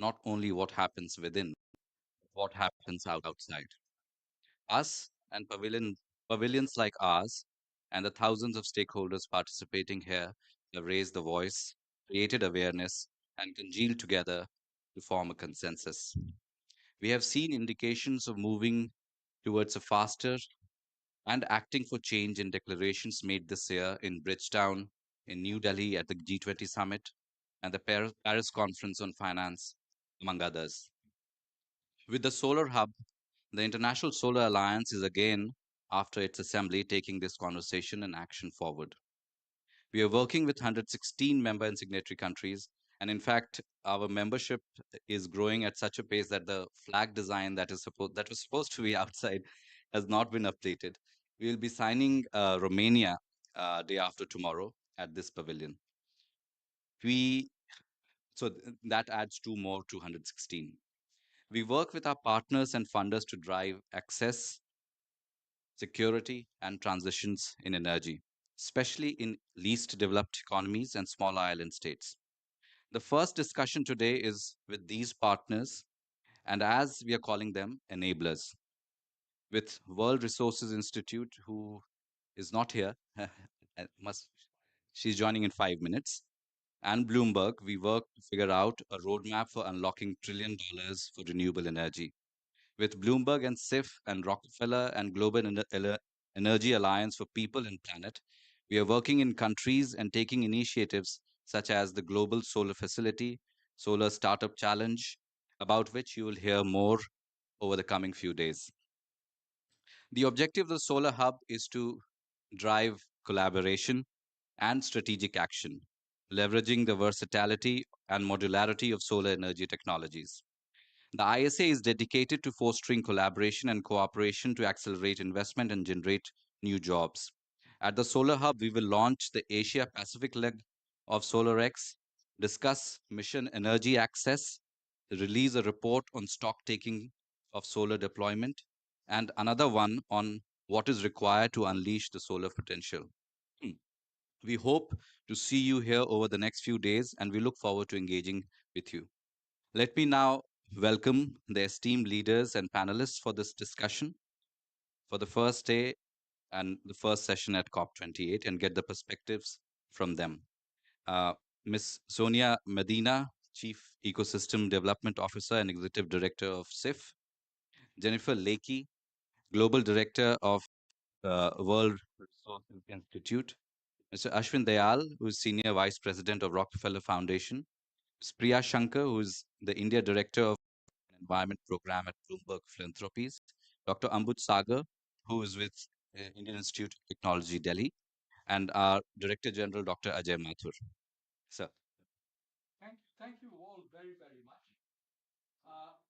not only what happens within, but what happens outside. Us and pavilions like ours, and the thousands of stakeholders participating here have raised the voice, created awareness, and congealed together to form a consensus. We have seen indications of moving towards a faster and acting for change in declarations made this year in Bridgetown, in New Delhi at the G20 summit, and the Paris Conference on Finance, among others. With the Solar Hub, the International Solar Alliance is again, after its assembly, taking this conversation and action forward. We are working with 116 member and signatory countries, and in fact, our membership is growing at such a pace that the flag design that was supposed to be outside has not been updated. We will be signing Romania day after tomorrow at this pavilion. We that adds two more to 116. We work with our partners and funders to drive access, security, and transitions in energy, especially in least developed economies and smaller island states. The first discussion today is with these partners, and as we are calling them, enablers, with World Resources Institute, who is not here, must she's joining in 5 minutes, and Bloomberg. We work to figure out a roadmap for unlocking $1 trillion for renewable energy. With Bloomberg and SIF and Rockefeller and Global Energy Alliance for People and Planet, we are working in countries and taking initiatives such as the Global Solar Facility, Solar Startup Challenge, about which you will hear more over the coming few days. The objective of the Solar Hub is to drive collaboration and strategic action, leveraging the versatility and modularity of solar energy technologies. The ISA is dedicated to fostering collaboration and cooperation to accelerate investment and generate new jobs. At the Solar Hub, we will launch the Asia Pacific leg of SolarX, discuss mission energy access, release a report on stock taking of solar deployment, and another one on what is required to unleash the solar potential. Hmm. We hope to see you here over the next few days, and we look forward to engaging with you. Let me now welcome the esteemed leaders and panelists for this discussion for the first day and the first session at COP28 and get the perspectives from them. Uh, Ms. Sonia Medina, Chief Ecosystem Development Officer and Executive Director of SIF, Jennifer Lakey, Global Director of World Resources Institute, Mr. Ashwin Dayal, who is Senior Vice President of Rockefeller Foundation, Ms. Priya Shankar, who is the India Director of Environment Program at Bloomberg Philanthropies, Dr. Ambuj Sagar, who is with Indian Institute of Technology, Delhi, and our Director General, Dr. Ajay Mathur. Sir. Thank you all very, very much.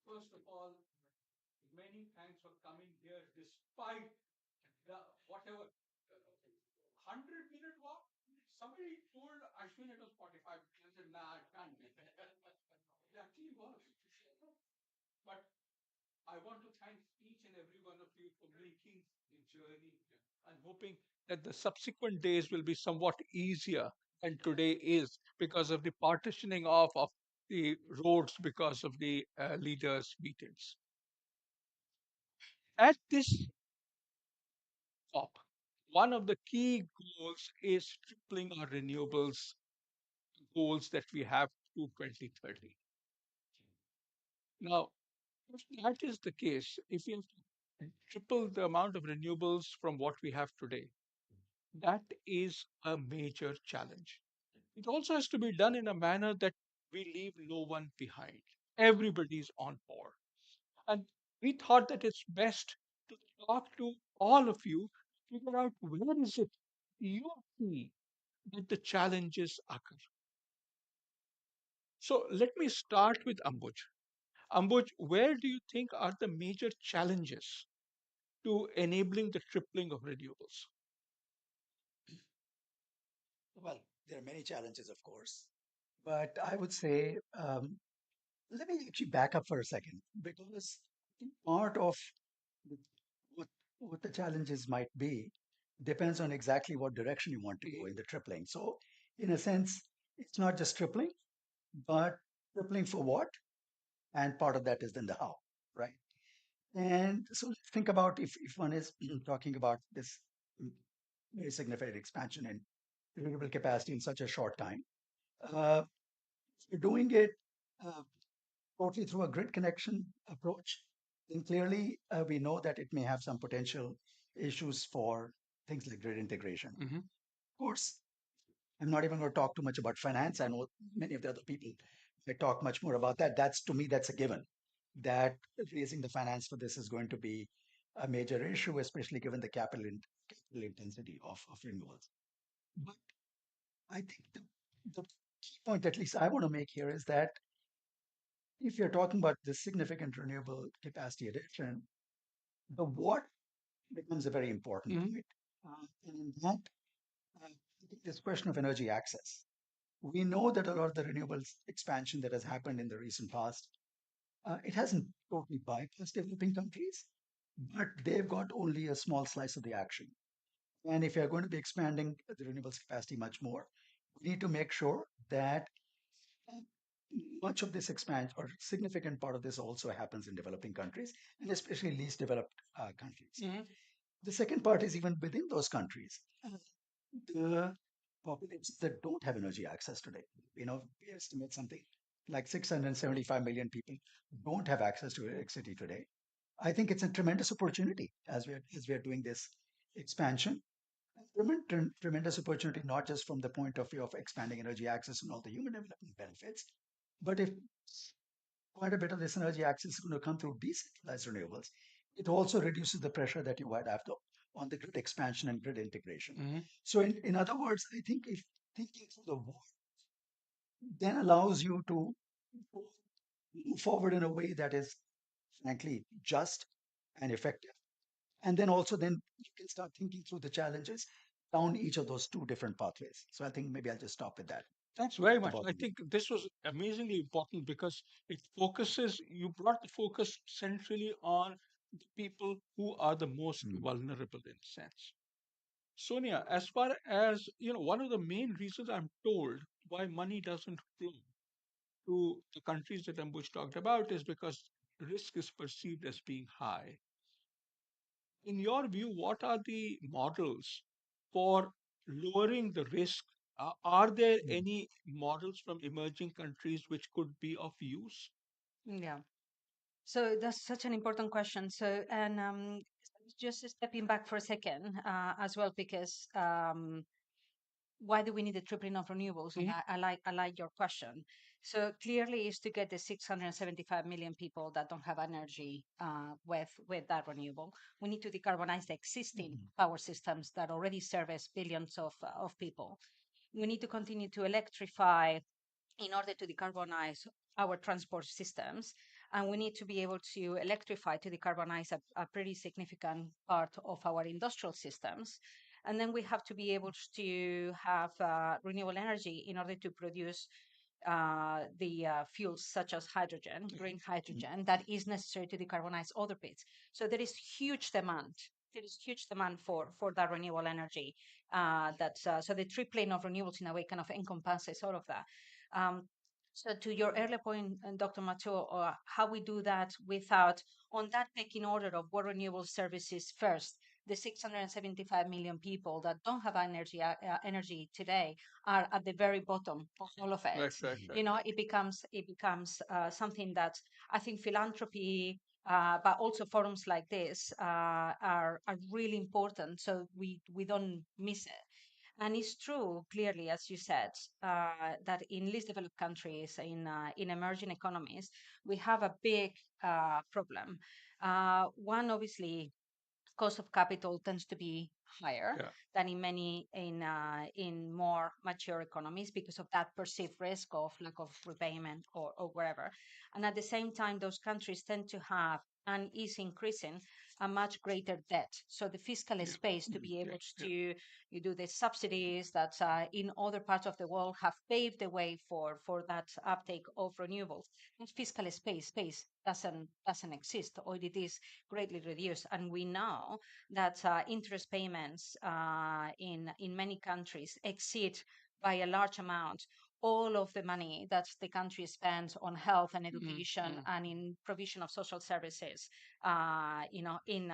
First of all, many thanks for coming here despite the whatever 100-minute walk. Somebody told Ashwin it was 45 minutes. I said, nah, it can't be. It actually was. But I want to thank each and every one of you for making the journey and hoping that the subsequent days will be somewhat easier than today is because of the partitioning off of the roads because of the leaders' meetings. At this COP, one of the key goals is tripling our renewables goals that we have to 2030. Now, if that is the case, if we have to triple the amount of renewables from what we have today, that is a major challenge. It also has to be done in a manner that we leave no one behind. Everybody's on board. And we thought that it's best to talk to all of you, figure out where is it you see that the challenges occur. So let me start with Ambuj. Ambuj, where do you think are the major challenges to enabling the tripling of renewables? Well, there are many challenges, of course, but I would say let me actually back up for a second because I think part of the, what what the challenges might be depends on exactly what direction you want to go in the tripling. So, in a sense, it's not just tripling, but tripling for what? and part of that is then the how, right? And so let's think about if one is talking about this mm, very significant expansion in renewable capacity in such a short time. Uh, you're doing it uh, totally through a grid connection approach, then clearly we know that it may have some potential issues for things like grid integration. Of Hmm. course, I'm not even going to talk too much about finance. I know many of the other people may talk much more about that. That's to me, that's a given. That raising the finance for this is going to be a major issue, especially given the capital intensity of renewables. But I think the key point, at least I want to make here, is that if you're talking about the significant renewable capacity addition, the what becomes a very important Hmm. point. And in that, I think this question of energy access. We know that a lot of the renewables expansion that has happened in the recent past, it hasn't totally bypassed developing countries, but they've got only a small slice of the action. And if you're going to be expanding the renewables capacity much more, we need to make sure that uh, much of this expansion or significant part of this also happens in developing countries and especially least developed countries. Hmm. The second part is even within those countries, the populations that don't have energy access today. We estimate something like 675 million people don't have access to electricity today. I think it's a tremendous opportunity as we are doing this expansion. Tremendous opportunity, not just from the point of view of expanding energy access and all the human development benefits, but if quite a bit of this energy access is going to come through decentralized renewables, it also reduces the pressure that you might have on the grid expansion and grid integration. Hmm. So, in other words, I think if thinking through the war then allows you to move forward in a way that is frankly just and effective. And then also then you can start thinking through the challenges down each of those two different pathways. So I think maybe I'll just stop with that. Thanks very The much. both I of you. think this was amazingly important because you brought the focus centrally on the people who are the most Hmm. vulnerable in a sense. Sonia, as far as one of the main reasons I'm told why money doesn't flow to the countries that Ambush talked about is because risk is perceived as being high. In your view, what are the models for lowering the risk? Are there Hmm. any models from emerging countries which could be of use? Yeah. So that's such an important question. So, and just stepping back for a second as well, because why do we need the tripling of renewables? And Mhm. I like your question. So clearly, is to get the 675 million people that don't have energy with that renewable. We need to decarbonize the existing Mhm. power systems that already service billions of people. We need to continue to electrify in order to decarbonize our transport systems. And we need to be able to electrify to decarbonize a pretty significant part of our industrial systems. And then we have to be able to have renewable energy in order to produce the fuels such as hydrogen, green Mhm. hydrogen, that is necessary to decarbonize other bits. So there is huge demand. There is huge demand for that renewable energy. So the tripling of renewables in a way kind of encompasses all of that. Um, so to your earlier point, Dr. Mato, how we do that without on that pecking order of what renewable services first, the 675 million people that don't have energy today are at the very bottom of all of it. Right, right, Mhm. right. It becomes something that I think philanthropy, but also forums like this are really important. So we don't miss it. And it's true, clearly, as you said, that in least developed countries, in emerging economies, we have a big problem. One, obviously, cost of capital tends to be higher Yeah. than in more mature economies because of that perceived risk of lack of repayment or wherever. And at the same time, those countries tend to have and is increasing a much greater debt. So the fiscal Yeah. space to Mhm. be Yeah. able Yeah. to you do the subsidies that in other parts of the world have paved the way for that uptake of renewables. This fiscal space doesn't exist, or it is greatly reduced. And we know that interest payments in many countries exceed by a large amount all of the money that the country spends on health and Mm, education mm. and in provision of social services, in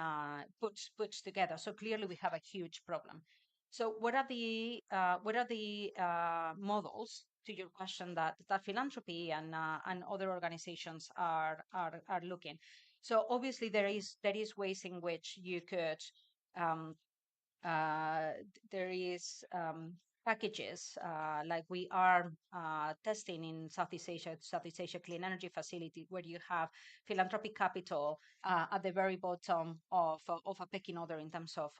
put together. So clearly, we have a huge problem. So what are the models to your question that philanthropy and other organizations are looking? So obviously there is ways in which you could um, there is packages like we are testing in Southeast Asia Clean Energy Facility, where you have philanthropic capital at the very bottom of a pecking order in terms of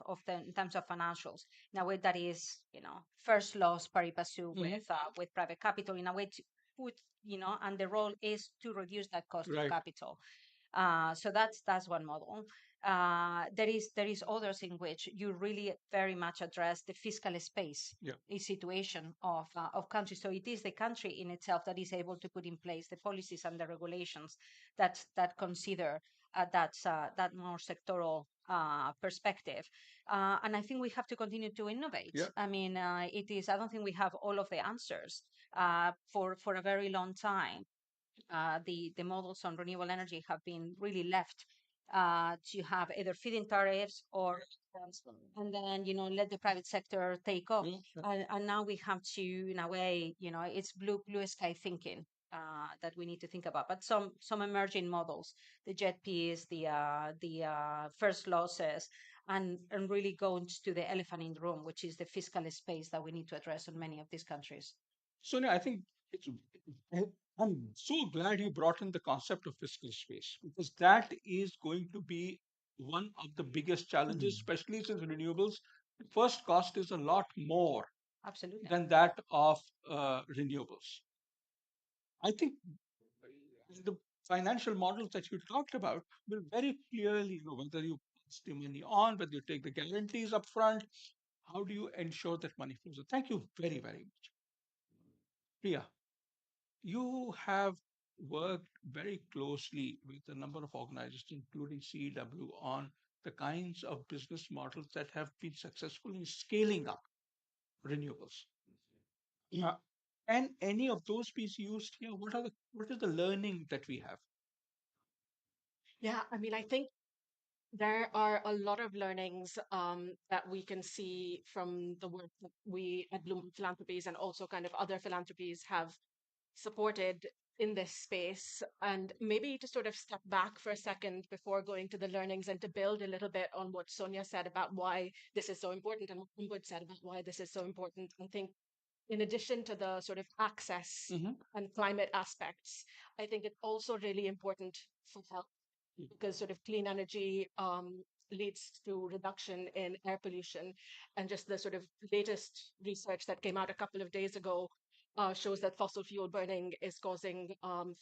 financials. In a way that is, first loss pari passu Mhm. with private capital, in a way to put, and the role is to reduce that cost of Right. capital. So that's one model. There is others in which you really very much address the fiscal space Yeah. a situation of countries. So it is the country in itself that is able to put in place the policies and the regulations that consider that more sectoral perspective. And I think we have to continue to innovate. Yeah. I mean, it is. I don't think we have all of the answers for a very long time. The models on renewable energy have been really left to have either feed-in tariffs or and then let the private sector take off. Yeah. Yeah. And now we have to, in a way, it's blue sky thinking that we need to think about. But some emerging models, the JETPs, the first losses, and really going to the elephant in the room, which is the fiscal space that we need to address in many of these countries. Sonia, I think it's. I'm so glad you brought in the concept of fiscal space, because that is going to be one of the biggest challenges, Mhm. especially since renewables, the first cost is a lot more Absolutely. than that of renewables. I think the financial models that you talked about will very clearly know whether you pass the money on, whether you take the guarantees up front. How do you ensure that money flows? So thank you very, very much. Priya, you have worked very closely with a number of organizations, including CEW, on the kinds of business models that have been successful in scaling up renewables. Yeah. Can any of those be used here? What is the learning that we have? Yeah, I mean, I think there are a lot of learnings that we can see from the work that we at Bloomberg Philanthropies and also kind of other philanthropies have supported in this space. And maybe to sort of step back for a second before going to the learnings and to build a little bit on what Sonia said about why this is so important and what Umbuд said about why this is so important. I think in addition to the sort of access Hmm. and climate aspects, I think it's also really important for health because sort of clean energy leads to reduction in air pollution. And just the sort of latest research that came out a couple of days ago shows that fossil fuel burning is causing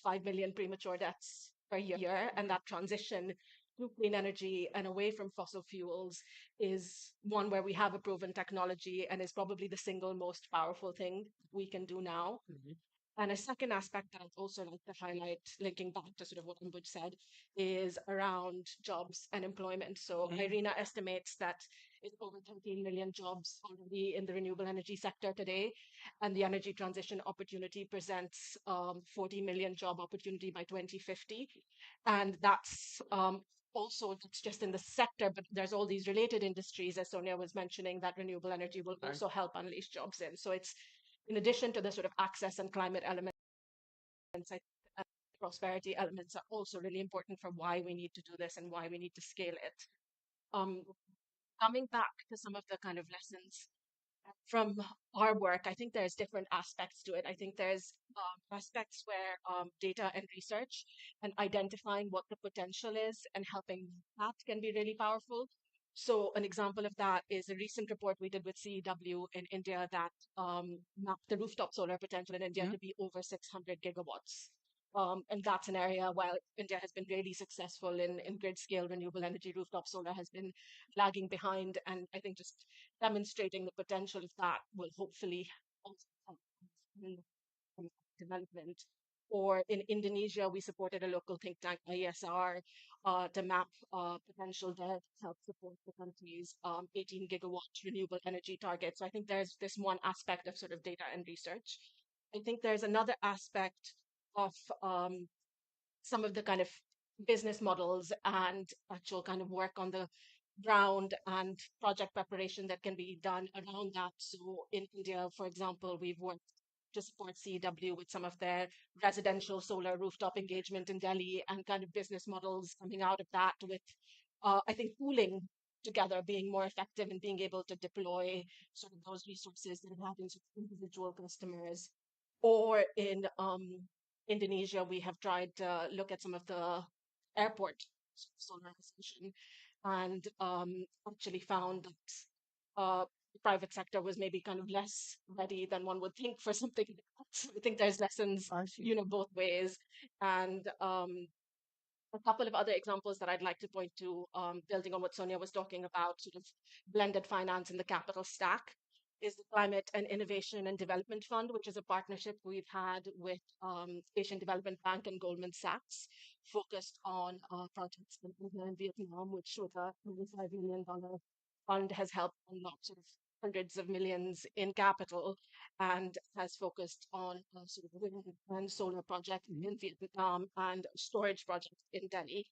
5 million premature deaths per year. And that transition to clean energy and away from fossil fuels is one where we have a proven technology and is probably the single most powerful thing we can do now. Hmm. And a second aspect that I'd also like to highlight, linking back to sort of what Umbuj said, is around jobs and employment. So IRENA estimates that it's over 13 million jobs already in the renewable energy sector today, and the energy transition opportunity presents 40 million job opportunity by 2050. And that's also that's just in the sector, but there's all these related industries, as Sonia was mentioning, that renewable energy will Right. also help unleash jobs in. So it's in addition to the sort of access and climate elements, I prosperity elements are also really important for why we need to do this and why we need to scale it. Um, Coming back to some of the kind of lessons from our work, I think there's different aspects to it. I think there's aspects where data and research and identifying what the potential is and helping that can be really powerful. So an example of that is a recent report we did with CEW in India that mapped the rooftop solar potential in India Mhm. to be over 600 gigawatts. And that's an area while India has been really successful in grid scale renewable energy, rooftop solar has been lagging behind. And I think just demonstrating the potential of that will hopefully also help in development. Or in Indonesia, we supported a local think tank, IESR, to map potential there to help support the country's 18 gigawatt renewable energy target. So I think there's this one aspect of sort of data and research. I think there's another aspect of some of the kind of business models and actual kind of work on the ground and project preparation that can be done around that. So in India, for example, we've worked to support CW with some of their residential solar rooftop engagement in Delhi and kind of business models coming out of that with, I think, pooling together being more effective and being able to deploy sort of those resources that have happened to individual customers. Or in Indonesia, we have tried to look at some of the airport solarization and actually found that the private sector was maybe kind of less ready than one would think for something like that. So I think there's lessons, I see. both ways. And a couple of other examples that I'd like to point to, building on what Sonia was talking about, sort of blended finance in the capital stack, is the Climate and Innovation and Development Fund, which is a partnership we've had with Asian Development Bank and Goldman Sachs, focused on projects in India and Vietnam, which with a $25 million fund has helped unlock sort of hundreds of millions in capital and has focused on sort of wind and solar project in Vietnam and storage projects in Delhi.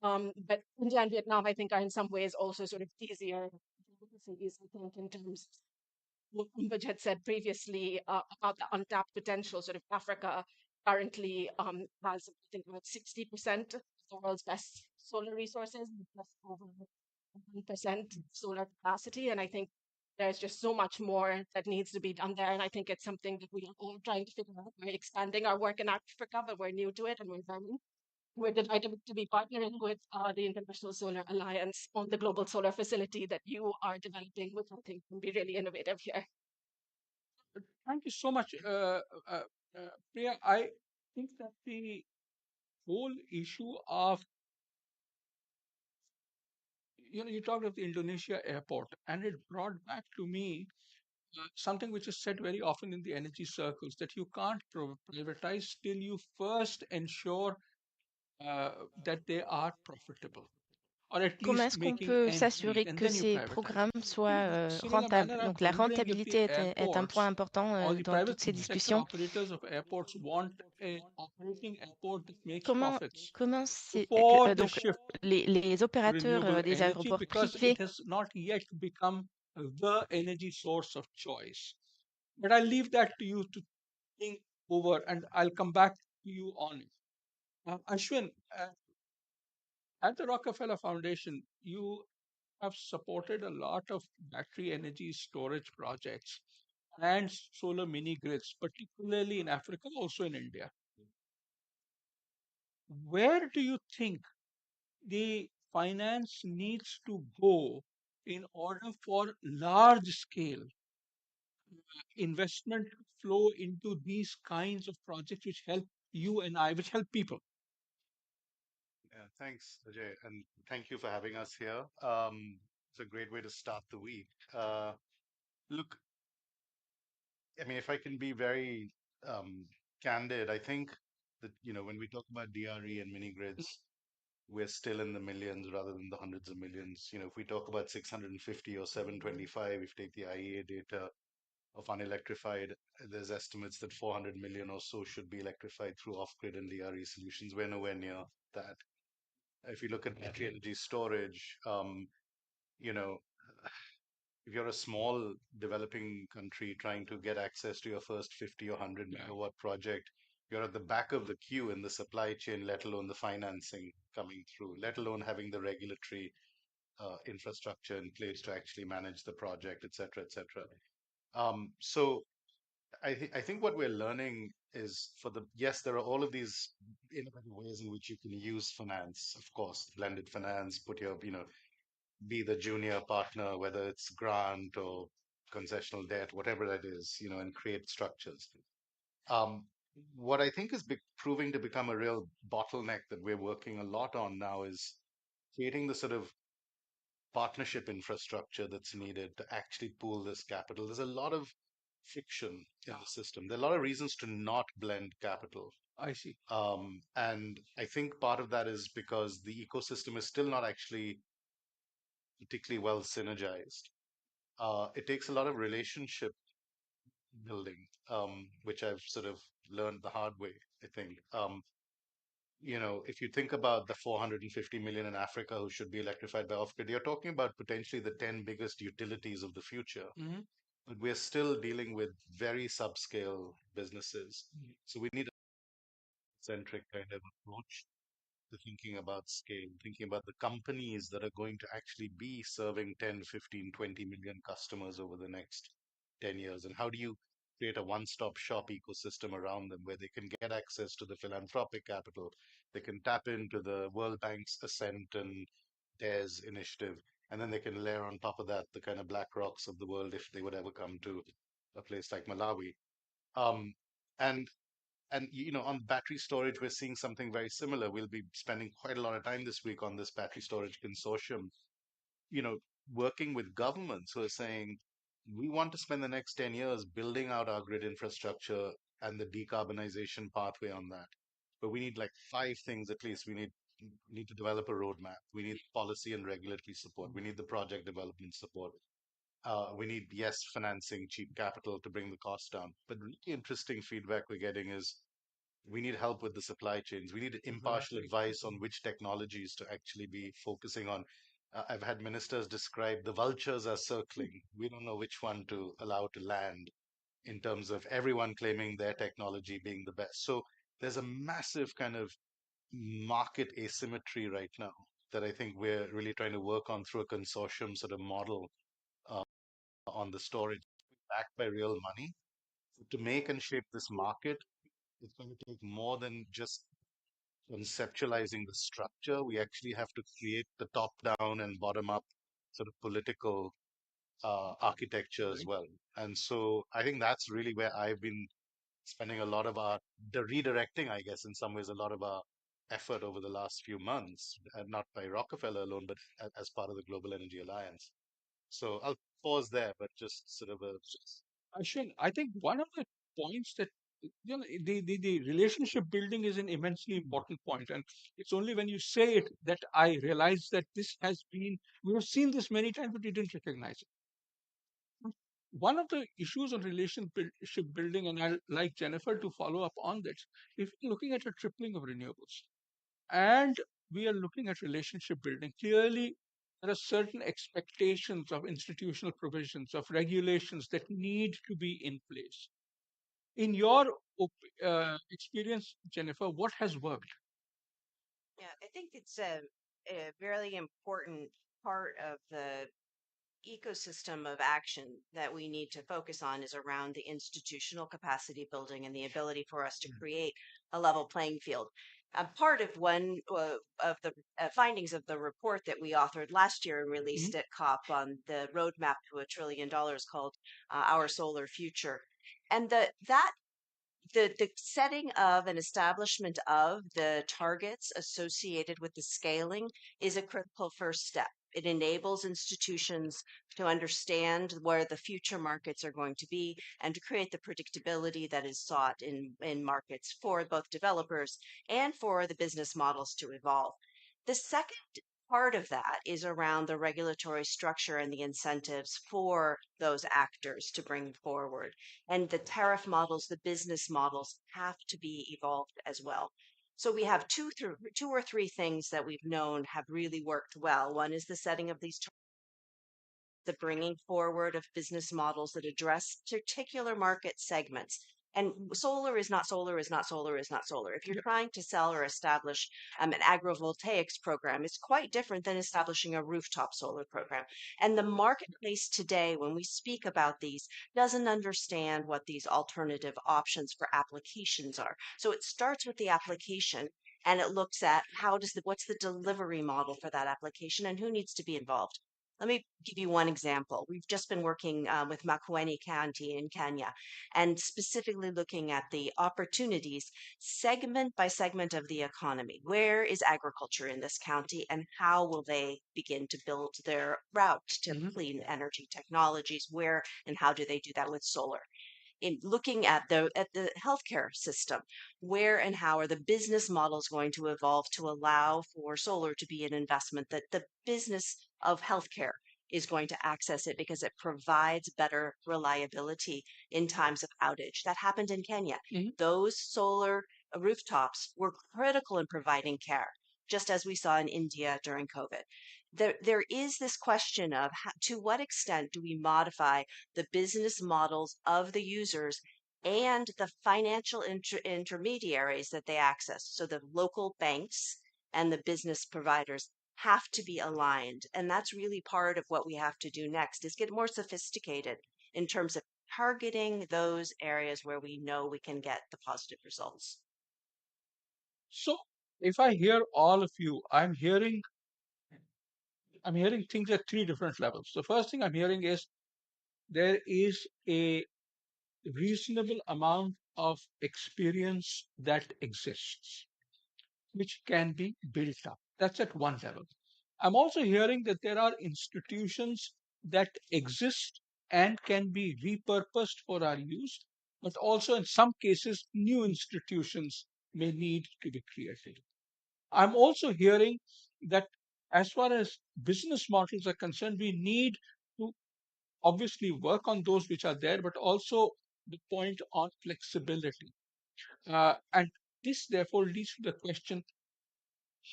But India and Vietnam, I think, are in some ways also sort of easier geographies, I think, in terms of what Umbaj had said previously about the untapped potential. Sort of Africa currently has, I think, about 60% of the world's best solar resources, with just over 1% solar capacity. And I think there's just so much more that needs to be done there. And I think it's something that we are all trying to figure out. We're expanding our work in Africa, but we're new to it and we're learning. We're delighted to be partnering with the International Solar Alliance on the global solar facility that you are developing, which I think can be really innovative here. Thank you so much, Priya. I think that the whole issue of, you talked of the Indonesia airport, and it brought back to me something which is said very often in the energy circles, that you can't privatize till you first ensure that they are profitable, or at Comment least est-ce qu'on making peut ends meet, s'assurer and que then you ces privatize. programmes soient In that similar rentables? manner, I'm Donc la wondering if the rentabilité est un point airports important or the dans private toutes ces sector discussions. operators of airports want a operating airport that makes Comment, profits comment c'est, before the donc shift les to opérateurs renewable des energy, aéroports because privés, it has not yet become the energy source of choice. But I'll leave that to you to think over, and I'll come back to you on it. Ashwin, at the Rockefeller Foundation, you have supported a lot of battery energy storage projects and solar mini grids, particularly in Africa, also in India. Where do you think the finance needs to go in order for large scale investment flow into these kinds of projects which help you and I, which help people? Yeah, thanks, Ajay, and thank you for having us here. It's a great way to start the week. Look, I mean, if I can be very candid, I think that, when we talk about DRE and mini grids, we're still in the millions rather than the hundreds of millions. If we talk about 650 or 725, if you take the IEA data of unelectrified, there's estimates that 400 million or so should be electrified through off-grid and DRE solutions. We're nowhere near that. If you look at battery energy storage, you know, if you're a small developing country trying to get access to your first 50 or 100 Yeah. megawatt project, you're at the back of the queue in the supply chain, let alone the financing coming through, let alone having the regulatory infrastructure in place to actually manage the project, et cetera, et cetera. So I think what we're learning is yes, there are all of these innovative ways in which you can use finance, of course, blended finance, put your, be the junior partner, whether it's grant or concessional debt, whatever that is, and create structures. Um, what I think is proving to become a real bottleneck that we're working a lot on now is creating the sort of partnership infrastructure that's needed to actually pool this capital. There's a lot of friction in the system. There are a lot of reasons to not blend capital. I see. And I think part of that is because the ecosystem is still not actually particularly well synergized. It takes a lot of relationship building, which I've sort of learned the hard way, I think. If you think about the 450 million in Africa who should be electrified by off-grid, you're talking about potentially the 10 biggest utilities of the future. Mhm. But we're still dealing with very subscale businesses. Mhm. So we need a centric kind of approach to thinking about scale, thinking about the companies that are going to actually be serving 10, 15, 20 million customers over the next 10 years. And how do you create a one-stop shop ecosystem around them where they can get access to the philanthropic capital, they can tap into the World Bank's Ascent and DARES initiative, and then they can layer on top of that the kind of black rocks of the world if they would ever come to a place like Malawi. Um, and on battery storage, we're seeing something very similar. We'll be spending quite a lot of time this week on this battery storage consortium, you know, working with governments who are saying, we want to spend the next 10 years building out our grid infrastructure and the decarbonization pathway on that. But we need like five things at least. We need to develop a roadmap. We need policy and regulatory support. We need the project development support. We need, yes, financing, cheap capital to bring the cost down. But really interesting feedback we're getting is we need help with the supply chains. We need impartial Right. advice on which technologies to actually be focusing on. I've had ministers describe the vultures are circling. We don't know which one to allow to land in terms of everyone claiming their technology being the best. So there's a massive kind of market asymmetry right now that I think we're really trying to work on through a consortium sort of model uh, on the storage backed by real money. To make and shape this market, it's going to take more than just conceptualizing the structure. We actually have to create the top down and bottom up sort of political architecture as Right. well. And so I think that's really where I've been spending a lot of the redirecting, I guess, in some ways, a lot of our effort over the last few months, not by Rockefeller alone, but as part of the Global Energy Alliance. So I'll pause there, but just sort of a Ashwin, I think one of the points that the relationship building is an immensely important point, and it's only when you say it that I realize that this has been we have seen this many times, but we didn't recognize it. One of the issues on relationship building, and I'd like Jennifer to follow up on this, if you're looking at a tripling of renewables, and we are looking at relationship building, clearly there are certain expectations of institutional provisions, of regulations that need to be in place. In your experience, Jennifer, what has worked? Yeah, I think it's a really important part of the ecosystem of action that we need to focus on is around the institutional capacity building and the ability for us to create a level playing field. Part of one of the findings of the report that we authored last year and Mhm. released at COP on the roadmap to $1 trillion called Our Solar Future. And the setting of and establishment of the targets associated with the scaling is a critical first step. It enables institutions to understand where the future markets are going to be and to create the predictability that is sought in markets for both developers and for the business models to evolve. The second part of that is around the regulatory structure and the incentives for those actors to bring forward. And the tariff models, the business models have to be evolved as well. So we have two or three things that we've known have really worked well. One is the setting of these the bringing forward of business models that address particular market segments. And solar is not solar is not solar is not solar. If you're Yep. trying to sell or establish an agrivoltaics program, it's quite different than establishing a rooftop solar program. And the marketplace today, when we speak about these, doesn't understand what these alternative options for applications are. So it starts with the application and it looks at what's the delivery model for that application and who needs to be involved. Let me give you one example. We've just been working with Makueni County in Kenya and specifically looking at the opportunities segment by segment of the economy. Where is agriculture in this county and how will they begin to build their route to Mhm. clean energy technologies? Where and how do they do that with solar? In looking at the healthcare system, where and how are the business models going to evolve to allow for solar to be an investment that the business of healthcare is going to access it because it provides better reliability in times of outage. That happened in Kenya. Those solar rooftops were critical in providing care, just as we saw in India during COVID. There is this question of to what extent do we modify the business models of the users and the financial intermediaries that they access. So the local banks and the business providers have to be aligned. And that's really part of what we have to do next is get more sophisticated in terms of targeting those areas where we know we can get the positive results. So if I hear all of you, I'm hearing things at three different levels. The first thing I'm hearing is there is a reasonable amount of experience that exists, which can be built up. That's at one level. I'm also hearing that there are institutions that exist and can be repurposed for our use, but also in some cases, new institutions may need to be created. I'm also hearing that as far as business models are concerned, we need to obviously work on those which are there, but also the point on flexibility. And this therefore leads to the question,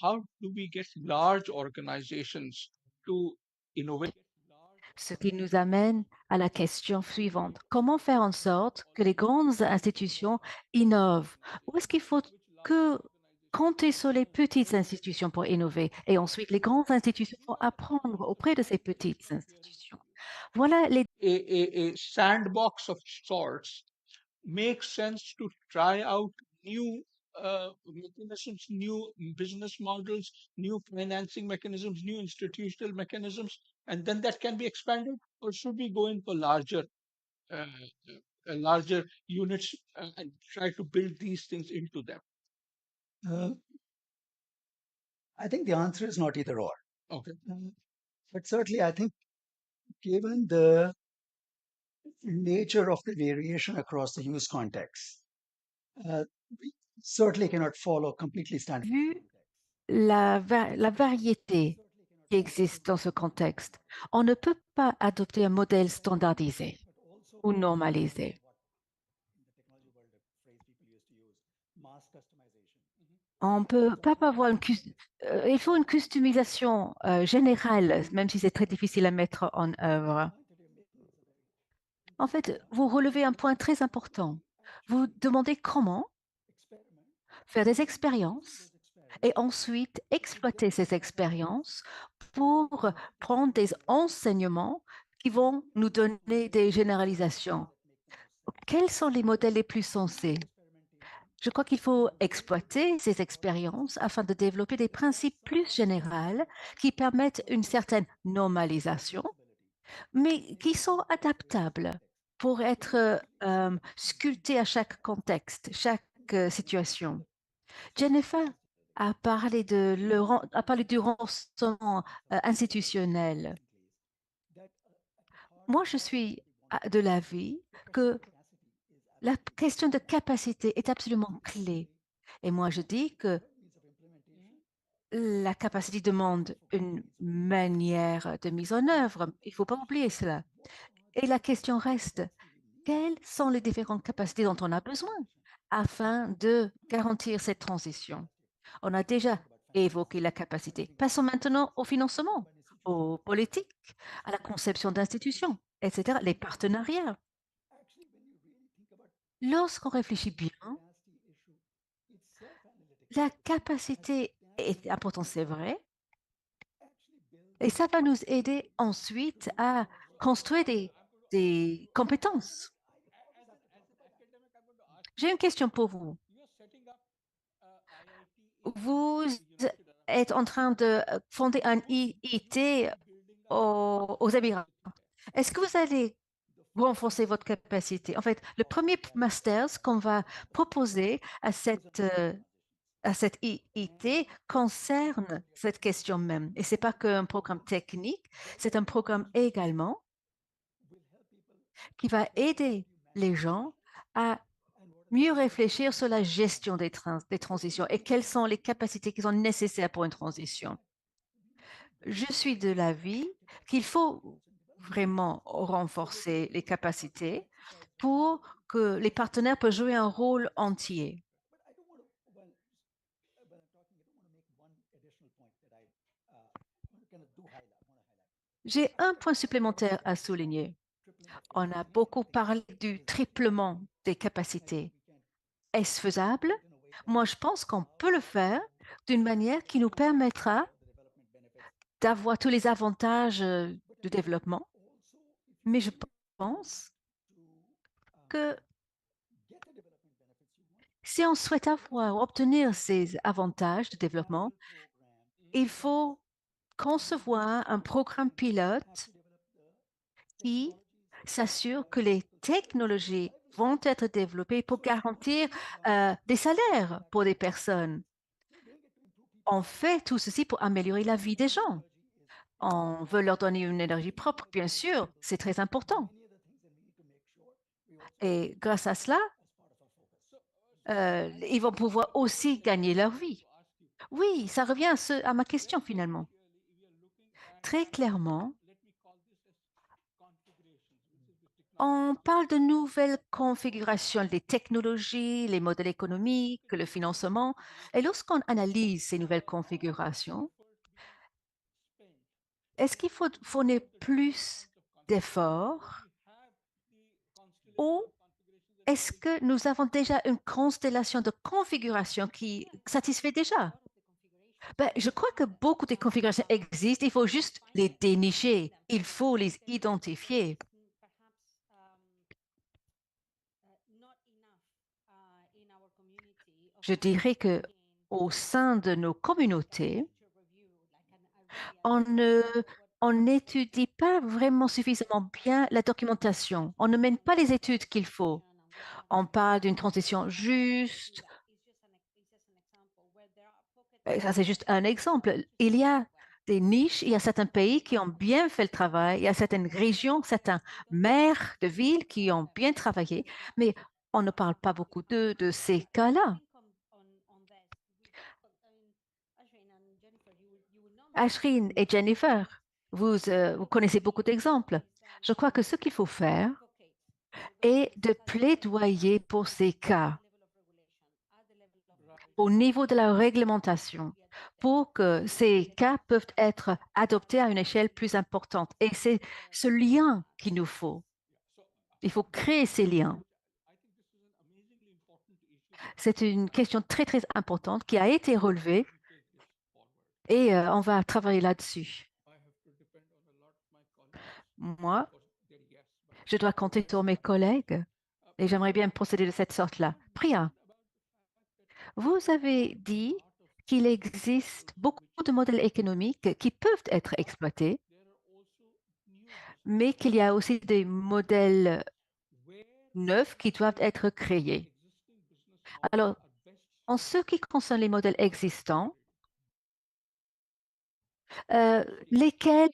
how do we get large organizations to innovate? Ce qui nous amène à la question suivante. Comment faire en sorte que les grandes institutions innovent? Ou est-ce qu'il faut que compter sur les petites institutions pour innover et ensuite les grandes institutions vont apprendre auprès de ces petites institutions? Voilà les A sandbox of sorts makes sense to try out new mechanisms, new business models, new financing mechanisms, new institutional mechanisms, and then that can be expanded? Or should we go in for uh, larger units and try to build these things into them? Uh, I think the answer is not either or. Okay. But certainly, I think given the nature of the variation across the use context, we certainly cannot follow completely standard. vu la variété qui existe dans ce contexte, on ne peut pas adopter un modèle standardisé ou normalisé. On peut pas avoir il faut une customisation générale, même si c'est très difficile à mettre en œuvre. En fait, vous relevez un point très important. Vous demandez comment faire des expériences et ensuite exploiter ces expériences pour prendre des enseignements qui vont nous donner des généralisations. Quels sont les modèles les plus sensés? Je crois qu'il faut exploiter ces expériences afin de développer des principes plus généraux qui permettent une certaine normalisation, mais qui sont adaptables pour être sculptés à chaque contexte, chaque situation. Jennifer a parlé, a parlé du renforcement institutionnel. Moi, je suis de l'avis que la question de capacité est absolument clé. Et moi, je dis que la capacité demande une manière de mise en œuvre. Il ne faut pas oublier cela. Et la question reste, quelles sont les différentes capacités dont on a besoin afin de garantir cette transition? On a déjà évoqué la capacité. Passons maintenant au financement, aux politiques, à la conception d'institutions, etc., les partenariats. Lorsqu'on réfléchit bien, la capacité est importante, c'est vrai, et ça va nous aider ensuite à construire des compétences. J'ai une question pour vous. Vous êtes en train de fonder un IIT aux Émirats. Est-ce que vous allez renforcer votre capacité? En fait, le premier master qu'on va proposer à cette IIT concerne cette question même. Et ce n'est pas qu'un programme technique, c'est un programme également qui va aider les gens à mieux réfléchir sur la gestion des transitions et quelles sont les capacités qui sont nécessaires pour une transition. Je suis de l'avis qu'il faut vraiment renforcer les capacités pour que les partenaires puissent jouer un rôle entier. But I don't want to, well, when I'm talking, I don't want to make one additional point that I want to kind of want to highlight. J'ai un point supplémentaire à souligner. On a beaucoup parlé du triplement des capacités. Est-ce faisable? Moi, je pense qu'on peut le faire d'une manière qui nous permettra d'avoir tous les avantages du développement, mais je pense que si on souhaite obtenir ces avantages de développement, il faut concevoir un programme pilote qui s'assure que les technologies vont être développées pour garantir des salaires pour des personnes. On fait tout ceci pour améliorer la vie des gens. On veut leur donner une énergie propre, bien sûr, c'est très important. Et grâce à cela, ils vont pouvoir aussi gagner leur vie. Oui, ça revient à ma question finalement. Très clairement, on parle de nouvelles configurations des technologies, les modèles économiques, le financement. Et lorsqu'on analyse ces nouvelles configurations, est-ce qu'il faut fournir plus d'efforts ou est-ce que nous avons déjà une constellation de configurations qui satisfait déjà? Ben, je crois que beaucoup de configurations existent, il faut juste les dénicher, il faut les identifier. Je dirais que au sein de nos communautés, on ne, on n'étudie pas vraiment suffisamment bien la documentation. On ne mène pas les études qu'il faut. On parle d'une transition juste. Et ça, c'est juste un exemple. Il y a des niches, il y a certains pays qui ont bien fait le travail, il y a certaines régions, certains maires de villes qui ont bien travaillé, mais on ne parle pas beaucoup de ces cas-là. Ashreen et Jennifer, vous connaissez beaucoup d'exemples. Je crois que ce qu'il faut faire est de plaidoyer pour ces cas au niveau de la réglementation pour que ces cas peuvent être adoptés à une échelle plus importante. Et c'est ce lien qu'il nous faut. Il faut créer ces liens. C'est une question très, très importante qui a été relevée et on va travailler là-dessus. Moi, je dois compter sur mes collègues et j'aimerais bien procéder de cette sorte-là. Priya, vous avez dit qu'il existe beaucoup de modèles économiques qui peuvent être exploités, mais qu'il y a aussi des modèles neufs qui doivent être créés. Alors, en ce qui concerne les modèles existants, lesquels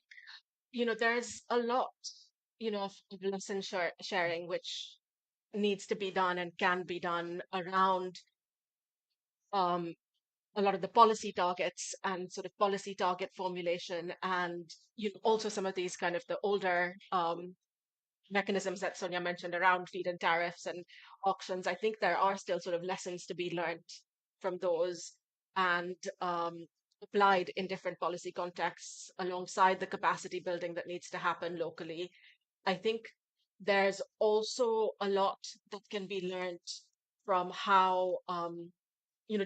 There's a lot, of lesson sharing which needs to be done and can be done around um, a lot of the policy targets and sort of policy target formulation, and also some of these kind of the older mechanisms that Sonia mentioned around feed-in tariffs and auctions. I think there are still sort of lessons to be learned from those and applied in different policy contexts alongside the capacity building that needs to happen locally. I think there's also a lot that can be learned from how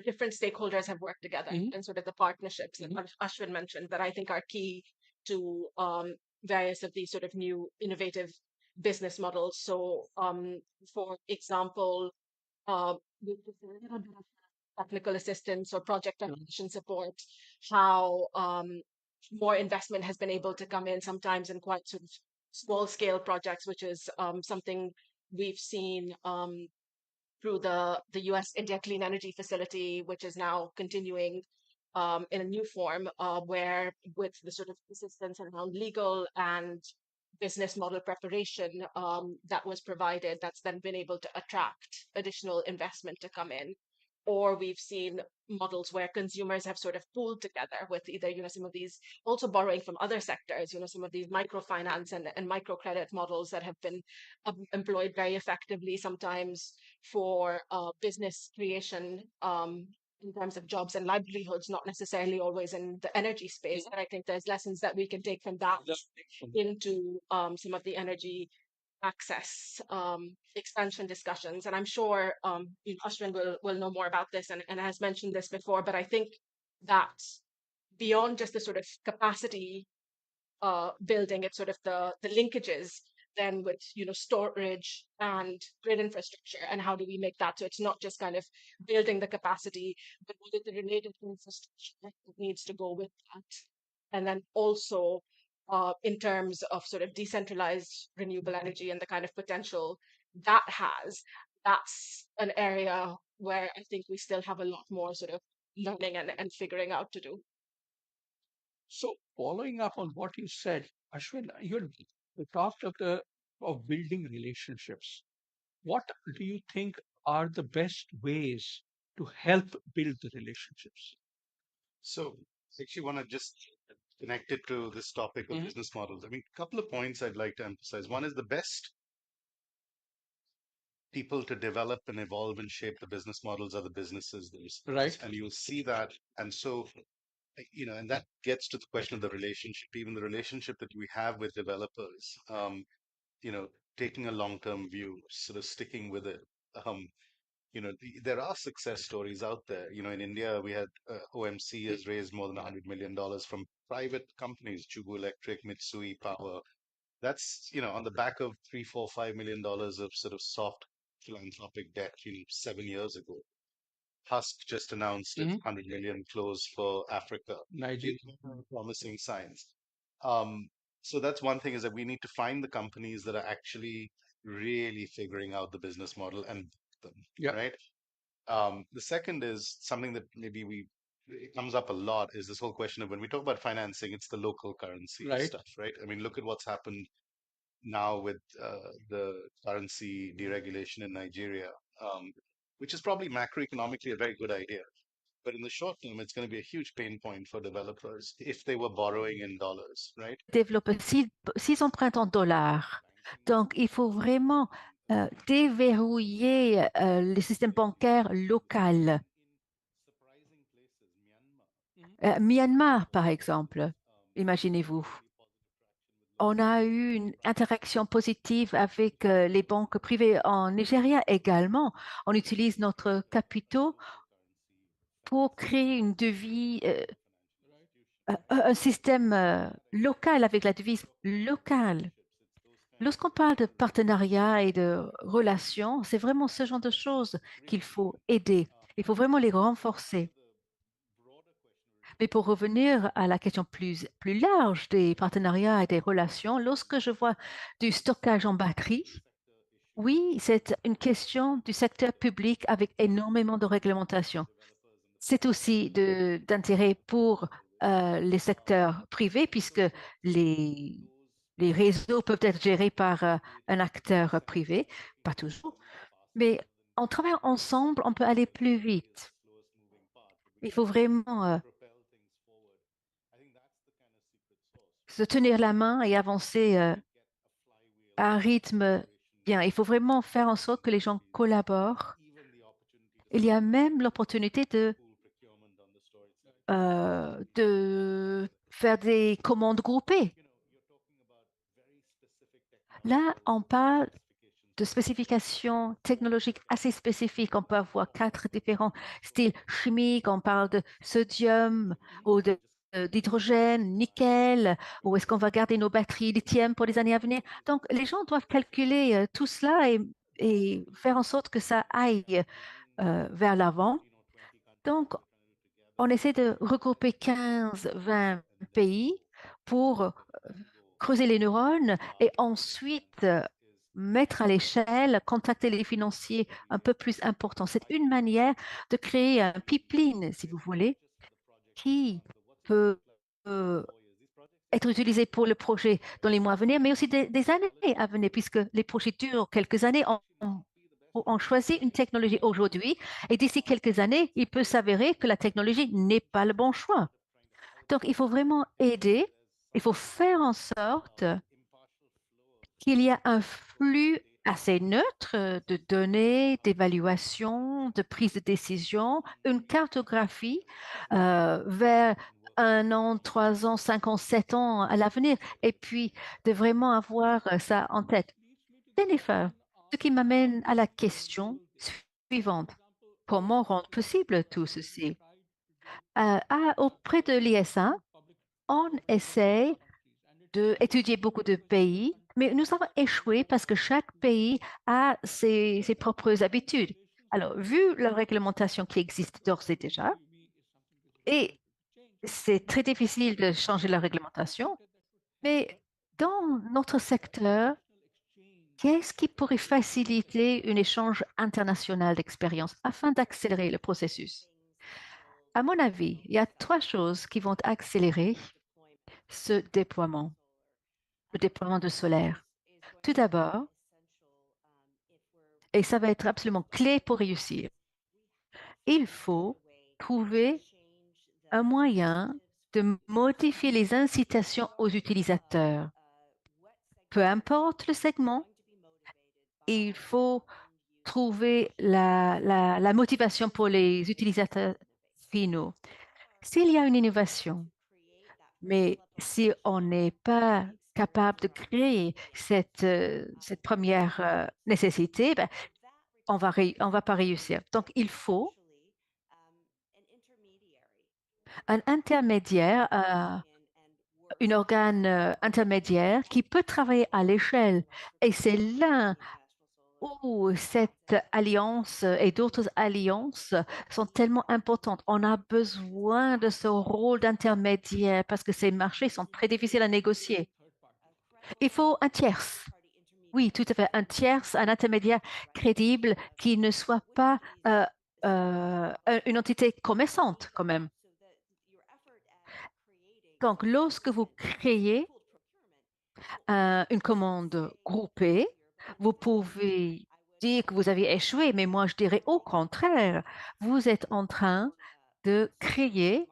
different stakeholders have worked together and sort of the partnerships that Ashwin mentioned that I think are key to various of these sort of new innovative business models. So, for example, with just a little bit of technical assistance or project technician support, how more investment has been able to come in sometimes in quite sort of small scale projects, which is something we've seen through the US India Clean Energy Facility, which is now continuing in a new form, where with the sort of assistance around legal and business model preparation that was provided, that's then been able to attract additional investment to come in. or we've seen models where consumers have sort of pooled together with either, some of these also borrowing from other sectors, some of these microfinance and microcredit models that have been employed very effectively sometimes for business creation in terms of jobs and livelihoods, not necessarily always in the energy space. But I think there's lessons that we can take from that into some of the energy access expansion discussions. And I'm sure Ashwin will know more about this and has mentioned this before, but I think that beyond just the sort of capacity building, it's sort of the linkages then with storage and grid infrastructure, and how do we make that so it's not just kind of building the capacity, but what is the related infrastructure that needs to go with that. And then also in terms of sort of decentralized renewable energy and the kind of potential that has, that's an area where I think we still have a lot more sort of learning and figuring out to do. So following up on what you said, Ashwin, you talked of building relationships. What do you think are the best ways to help build the relationships? So, I actually want to just connect it to this topic of business models. I mean, a couple of points I'd like to emphasize. One is the best people to develop and evolve and shape the business models are the businesses themselves. Right. And you'll see that. And so, and that gets to the question of the relationship, even the relationship that we have with developers, you know, taking a long-term view, sort of sticking with it. Um, there are success stories out there. In India, we had OMC has raised more than $100 million from private companies, Chubu Electric, Mitsui Power. That's, on the back of three, four, $5 million of sort of soft philanthropic debt, 7 years ago. Husk just announced its 100 million close for Africa. Nigeria. Promising signs. Um, so that's one thing, is that we need to find the companies that are actually really figuring out the business model and them, Yeah. right? The second is something that maybe it comes up a lot, is this whole question of when we talk about financing, it's the local currency Right. stuff, right? I mean, look at what's happened now with the currency deregulation in Nigeria, which is probably macroeconomically a very good idea. But in the short term, it's going to be a huge pain point for developers if they were borrowing in dollars, right? Développe s'ils empruntent en dollars. Donc, il faut vraiment déverrouiller le système bancaire local. Myanmar, par exemple, imaginez-vous. On a eu une interaction positive avec les banques privées en Nigeria également. On utilise notre capitaux pour créer une devise, un système local avec la devise locale. Lorsqu'on parle de partenariat et de relations, c'est vraiment ce genre de choses qu'il faut aider. Il faut vraiment les renforcer. Mais pour revenir à la question plus large des partenariats et des relations, lorsque je vois du stockage en batterie, oui, c'est une question du secteur public avec énormément de réglementation. C'est aussi d'intérêt pour les secteurs privés puisque les, les réseaux peuvent être gérés par un acteur privé, pas toujours, mais en travaillant ensemble, on peut aller plus vite. Il faut vraiment se tenir la main et avancer à un rythme bien. Il faut vraiment faire en sorte que les gens collaborent. Il y a même l'opportunité de faire des commandes groupées. Là, on parle de spécifications technologiques assez spécifiques. On peut avoir 4 différents styles chimiques. On parle de sodium ou d'hydrogène, nickel, ou est-ce qu'on va garder nos batteries lithium pour les années à venir? Donc, les gens doivent calculer tout cela et faire en sorte que ça aille vers l'avant. Donc, on essaie de regrouper 15, 20 pays pour creuser les neurones et ensuite mettre à l'échelle, contacter les financiers un peu plus importants. C'est une manière de créer un pipeline, si vous voulez, qui peut être utilisé pour le projet dans les mois à venir, mais aussi des années à venir, puisque les projets durent quelques années. on choisit une technologie aujourd'hui et d'ici quelques années, il peut s'avérer que la technologie n'est pas le bon choix. Donc, il faut vraiment aider, il faut faire en sorte qu'il y ait un flux assez neutre de données, d'évaluation, de prise de décision, une cartographie vers 1 an, 3 ans, 5 ans, 7 ans à l'avenir, et puis de vraiment avoir ça en tête. Jennifer, ce qui m'amène à la question suivante. Comment rendre possible tout ceci? Auprès de l'ISA, on essaie d'étudier beaucoup de pays, mais nous avons échoué parce que chaque pays a ses propres habitudes. Alors, vu la réglementation qui existe d'ores et déjà, et c'est très difficile de changer la réglementation, mais dans notre secteur, qu'est-ce qui pourrait faciliter un échange international d'expériences afin d'accélérer le processus? À mon avis, il y a 3 choses qui vont accélérer ce déploiement, le déploiement de solaire. Tout d'abord, et ça va être absolument clé pour réussir, il faut trouver un moyen de modifier les incitations aux utilisateurs. Peu importe le segment, il faut trouver la motivation pour les utilisateurs finaux. S'il y a une innovation, mais si on n'est pas capable de créer cette première nécessité, ben, on va pas réussir. Donc, il faut un intermédiaire, un organe intermédiaire qui peut travailler à l'échelle. Et c'est là où cette alliance et d'autres alliances sont tellement importantes. On a besoin de ce rôle d'intermédiaire parce que ces marchés sont très difficiles à négocier. Il faut un tierce. Oui, tout à fait. Un tierce, un intermédiaire crédible qui ne soit pas une entité commerçante quand même. Donc, lorsque vous créez une commande groupée, vous pouvez dire que vous avez échoué, mais moi je dirais au contraire, vous êtes en train de créer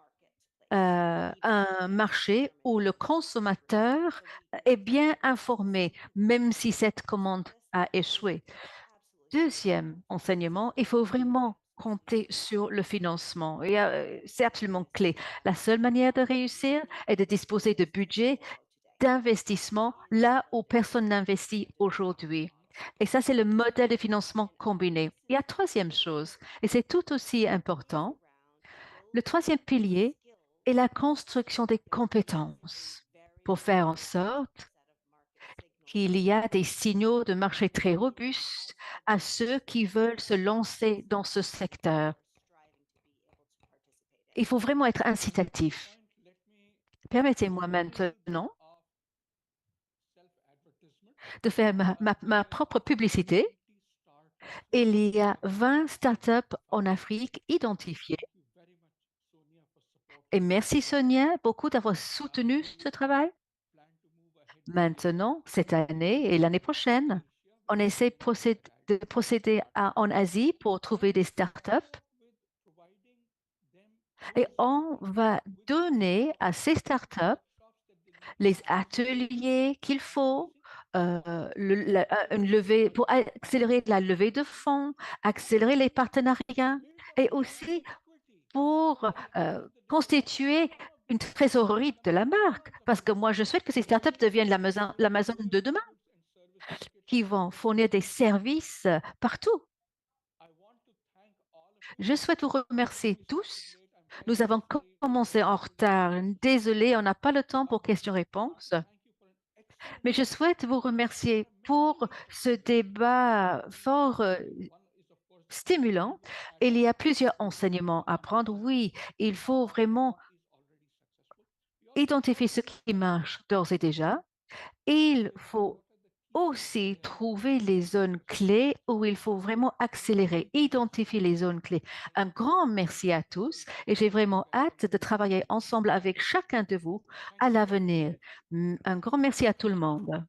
un marché où le consommateur est bien informé, même si cette commande a échoué. Deuxième enseignement, il faut vraiment compter sur le financement. C'est absolument clé. La seule manière de réussir est de disposer de budget d'investissement là où personne n'investit aujourd'hui. Et ça, c'est le modèle de financement combiné. Il y a troisième chose, et c'est tout aussi important, le troisième pilier est la construction des compétences pour faire en sorte qu'il y a des signaux de marché très robustes à ceux qui veulent se lancer dans ce secteur. Il faut vraiment être incitatif. Permettez-moi maintenant de faire ma propre publicité. Il y a 20 startups en Afrique identifiées. Et merci Sonia beaucoup d'avoir soutenu ce travail. Maintenant, cette année et l'année prochaine, on essaie de procéder en Asie pour trouver des startups et on va donner à ces startups les ateliers qu'il faut, une levée, pour accélérer la levée de fonds, accélérer les partenariats et aussi pour constituer une trésorerie de la marque. Parce que moi, je souhaite que ces startups deviennent l'Amazon de demain, qui vont fournir des services partout. Je souhaite vous remercier tous. Nous avons commencé en retard. Désolé, on n'a pas le temps pour questions-réponses. Mais je souhaite vous remercier pour ce débat fort stimulant. Il y a plusieurs enseignements à prendre. Oui, il faut vraiment identifier ce qui marche d'ores et déjà. Il faut aussi trouver les zones clés où il faut vraiment accélérer, identifier les zones clés. Un grand merci à tous et j'ai vraiment hâte de travailler ensemble avec chacun de vous à l'avenir. Un grand merci à tout le monde.